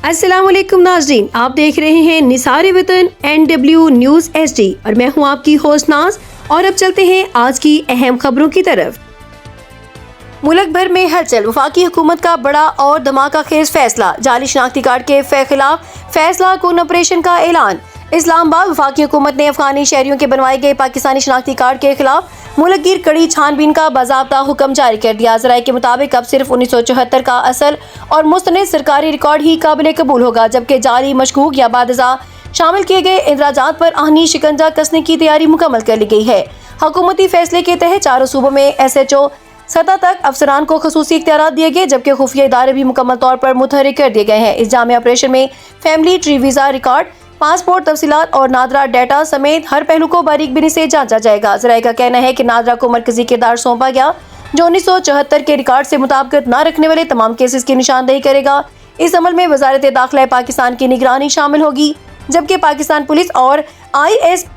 अस्सलाम वालेकुम नाज़रीन, आप देख रहे हैं निसार वतन NW न्यूज़ HD और मैं हूं आपकी होस्ट नाज। और अब चलते हैं आज की अहम खबरों की तरफ। मुल्क भर में हलचल, वफाकी हुकूमत का बड़ा और धमाका खेज फैसला, जाली शनाख्ती कार्ड के खिलाफ फैसला कुन ऑपरेशन का ऐलान। इस्लामाबाद, वफाकी हुकूमत ने अफगानी शहरियों के बनवाए गए पाकिस्तानी शनाख्ती कार्ड के खिलाफ मुल्क गिर कड़ी छानबीन का बाज़ाब्ता हुक्म जारी कर दिया। ज़राए के मुताबिक अब सिर्फ 1974 का असल और मुस्तनद सरकारी रिकॉर्ड ही काबिल कबूल होगा, जबकि जाली, मशकूक या बादजा शामिल किए गए इंदराजात पर आहनी शिकंजा कसने की तैयारी मुकम्मल कर ली गई है। हुकूमती फैसले के तहत चारों सूबों में SHO सतह तक अफसरान को खसूसी इख्तियारात दिए गए, जबकि खुफिया इदारे भी मुकम्मल तौर पर मुतहर्रिक कर दिए गए हैं। इस जामे ऑपरेशन में family tree, visa record, passport तफसीलात और नादरा डाटा समेत हर पहलू को बारीक बिनी से जांचा जाएगा। ज़राए का कहना है कि नादरा को मरकजी किरदार सौंपा गया, जो 1974 के रिकॉर्ड से मुताबिकत न रखने वाले तमाम केसेस की निशानदेही करेगा। इस अमल में वजारत दाखिला पाकिस्तान की निगरानी शामिल होगी, जबकि पाकिस्तान पुलिस और ISI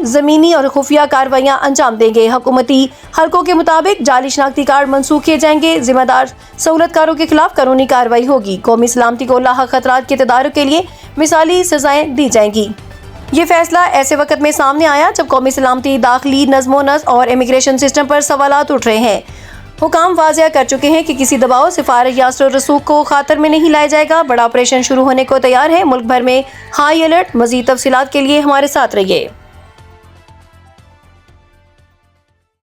ज़मीनी और खुफिया कार्रवाइयाँ अंजाम देंगे। हुकूमती हलकों के मुताबिक जाली शनाख्ती कार्ड मनसूख किए जाएंगे, जिम्मेदार सहूलतकारों के खिलाफ कानूनी कार्रवाई होगी, कौमी सलामती को लाहक खतरात के तदारुक के लिए मिसाली सजाएं दी जाएंगी। ये फैसला ऐसे वक्त में सामने आया जब कौमी सलामती, दाखिली नज़्मो नस्क और इमिग्रेशन सिस्टम पर सवालात उठ रहे हैं। हुकाम वाज़िया कर चुके हैं कि किसी दबाव, सिफारिश या रसूख को खातर में नहीं लाया जाएगा। बड़ा ऑपरेशन शुरू होने को तैयार है। मुल्क भर में हाई अलर्ट। मज़ीद तफसीलात के लिए हमारे साथ रहिए।